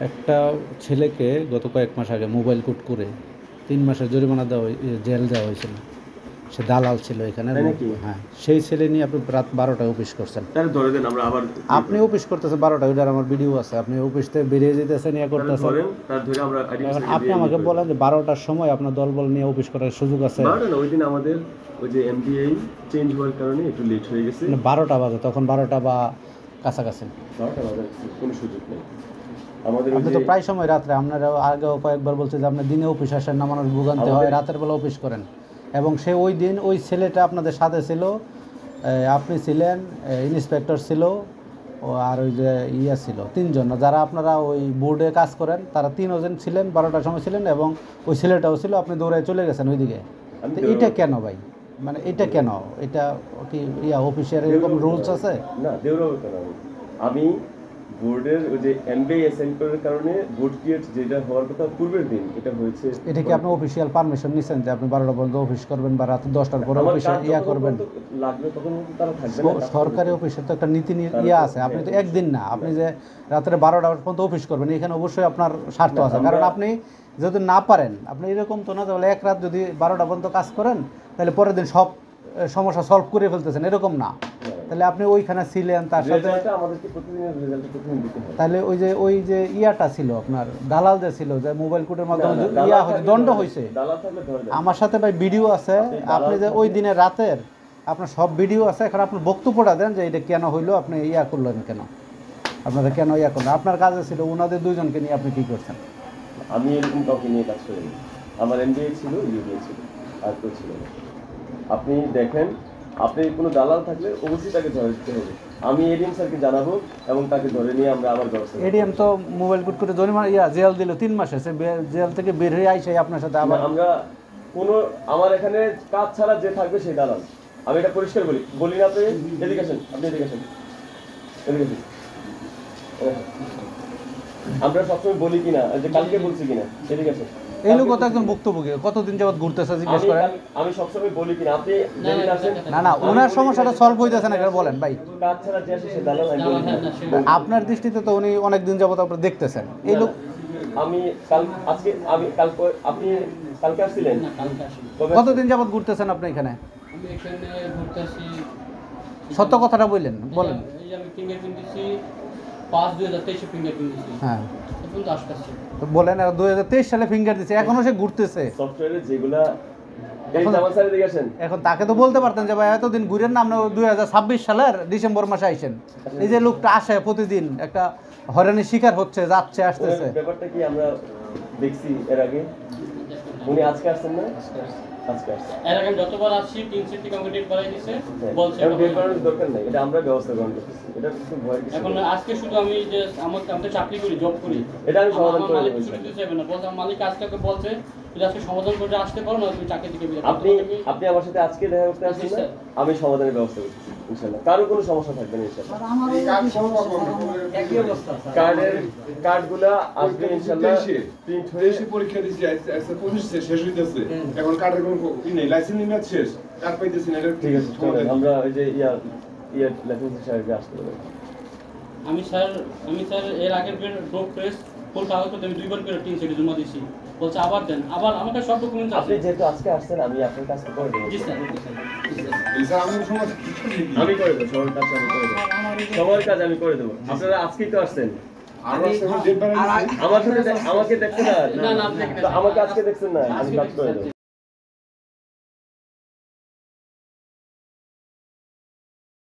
একটা ছেলেকে গত কয়েক মাস আগে মোবাইল কোড করে 3 মাসের জরিমানা দেওয়া জেল দেওয়া হয়েছিল। সে দালাল ছিল এখানে। হ্যাঁ, সেই ছেলে নিয়ে আপনি রাত 12টায় অফিস করছেন। আপনি অফিস করতেছেন 12টায়, ওইটার আমার ভিডিও আছে। আপনি অফিস থেকে বেরিয়ে যেতেছেন, ইয়ে করতেছেন। আপনি আমাকে বলেন যে 12টার সময় আপনার দলবল নিয়ে অফিস করার সুযোগ আছে? ওই দিন আমাদের ওই যে এমডিআই চেঞ্জ হওয়ার কারণে একটু লেট হয়ে গেছে। 12টা বাজে, তখন 12টা বা কাছাকাছি। 12টা বাজে কোনো সুযোগ নেই আমাদের। আপনি তো প্রায় সময় রাত্রে, আপনারা আগেও কয়েকবার বলছে যে আপনি দিনে অফিস আসেন না, মানুষ ভোগান্তি হয়, রাতের বেলা অফিস করেন। এবং সে ওই দিন ওই ছেলেটা আপনাদের সাথে ছিল, আপনি ছিলেন, ইন্সপেক্টর ছিল, আর ওই যে ছিল 3 জন, যারা আপনারা ওই বোর্ডে কাজ করেন, তারা 3 জন ছিলেন, 12টার সময় ছিলেন, এবং ওই ছেলেটাও ছিল। আপনি দৌড়ায় চলে গেছেন ওইদিকে। তো এটা কেন ভাই? মানে এটা কেন? এটা কি অফিসের এরকম রুলস আছে? না, দেউরাও কেন? আমি বোর্ডের ওই যে এমবিআই অ্যাসাইন করার কারণে বোর্ড ক্রিয়েট যেটা হওয়ার কথা পূর্বের দিন, এটা হয়েছে। এটা কি আপনি অফিসিয়াল পারমিশন নিছেন যে আপনি 12টা পর্যন্ত অফিস করবেন বা রাত 10টার পরে অফিসে করবেন? লাগবে তখন তারা থাকবে না। সরকারি অফিসে তো একটা নীতি আছে। আপনি তো একদিন না, আপনি যে রাত্রে 12টা পর্যন্ত অফিস করবেন, এখানে অবশ্যই আপনার স্বার্থ আছে। কারণ আপনি যদি না পারেন, আপনি এরকম তো না তাহলে এক রাত যদি 12টা পর্যন্ত কাজ করেন, তাহলে পরের দিন সব সমস্যা সলভ করে ফেলতেছেন, এরকম না। তাহলে আপনি ওইখানে ছিলেন, তার সাথে তাহলে ওই যে ইয়াটা ছিল আপনার, দালাল যে ছিল, যে মোবাইল কোডের মাধ্যমে দণ্ড হয়েছে। আমার সাথে ভাই ভিডিও আছে, আপনি যে ওই দিনের রাতের আপনার সব ভিডিও আছে। এখন আপনার বক্তব্যটা দেন যে এটা কেন হইলো, আপনি করলেন কেন, আপনারা কেন করলেন? আপনার কাজে ছিল ওনাদের 2 জনকে নিয়ে আপনি কি করছেন? আমি এরকম কাউকে নিয়ে কাজ করিনি। আমার এমবিএ ছিল, ইউবিএ ছিল, আর কেউ ছিল না। আপনি দেখেন, আপনি কোনো দালাল থাকলে অবশ্যই তাকে ধরে দিতে হবে। আমি এডিএম স্যারকে জানাবো এবং তাকে ধরে নিয়ে আমরা আবার ব্যবস্থা। এডিএম তো মোবাইল কোড করে জরিমানা জেল দিল 3 মাসে। সে জেল থেকে বের হয়ে আইসে আপনার সাথে আবার। আমরা কোনো আমার এখানে কাজ ছাড়া যে থাকবে সেই দালাল। আমি এটা পরিষ্কার বলি না। আপনি এদিকে আসেন, আমরা সবসময় বলি কিনা, যে কালকে বলছি কিনা, এদিকে আসেন। এই লোক তো একদম ভুক্তভোগী, কতদিন যাবত ঘুরতেছে জিজ্ঞেস করেন। আমি সবসময় বলি কিনা, আপনি না ওনার সমস্যাটা সলভ হইতেছে না, বলেন ভাই। কাজ ছাড়া যে আসে সে দালাল। আপনার দৃষ্টিতে তো উনি অনেক দিন যাবত আপনি দেখতেছেন এই লোক। আপনি কালকে আসছিলেন? কতদিন যাবত ঘুরতেছেন আপনি এখানে? সত্য কথাটা বলেন। হ্যাঁ বলেন, 2023 সালে ফিঙ্গার দিচ্ছে, এখনো সে ঘুরতেছে। সফটওয়্যারে যেগুলা এখন তাকে তো বলতে পারতেন যে ভাই এতদিন ঘুরেন না, আপনি 2026 সালের ডিসেম্বর মাসে আইসেন। এই যে লোকটা আসে প্রতিদিন, একটা হয়রানির শিকার হচ্ছে, যাচ্ছে আসতেছে। ব্যাপারটা কি আমরা দেখছি এর আগে? উনি আজকে আসছেন না? আজকে আসছেন। এর আগে যতবার আসছি 3 সিটি কমপ্লিট করাই দিয়েছে, বলছে এটা বের দরকার নাই, এটা আমরা ব্যবস্থা গ্রহণ করতেছি। এটা কিছু ভয় কিছু। এখন আজকে শুধু আমি যে আমি চাকরি করি, জব করি, এটা আমি সমাধান করে দেব। ছুটি দিতে চাইবে না, বলছে মালিক আজকে বলছে যে আজকে সমাধান করে আসতে পারো না, তুমি চাকরি থেকে বের। আপনি আমার সাথে আজকে দেখা করতে আসছেন না, আমি সমাধানের ব্যবস্থা করতেছি ইনশাআল্লাহ। কারো কোনো সমস্যা থাকবে না ইনশাআল্লাহ। কার্ডগুলো আসবে ইনশাআল্লাহ। প্রিন্ট হয়ে পরীক্ষা দিছি, আজকে 25 শেষ হইতেছে, এখন কার্ডের কোনো নেই, লাইসেন্স নিয়ে শেষ, কার্ড পাইতেছি না। ঠিক আছে, আমরা ওই যে লাইসেন্স সাহেবকে আসতে বলবো। আমি স্যার এর আগের ড্রপ প্রেস ফুল কাগজপত্র আমি 2 বার করে 3 সিটি জমা দিছি, বলছে আবার দেন, আবার আমাকে সব ডকুমেন্টস আছে। আপনি যেহেতু আজকে আসছেন, আমি আপনার কাছে করে দেব। জি স্যার, আমি করে দেবো, সবার কাজ আমি করে দেবো, সবার কাজ আমি করে দেবো। আপনারা আজকেই তো আসছেন, আমার সাথে আমাকে দেখছেন না? আমাকে আজকে দেখছেন না, আমি কাজ করে দেবো।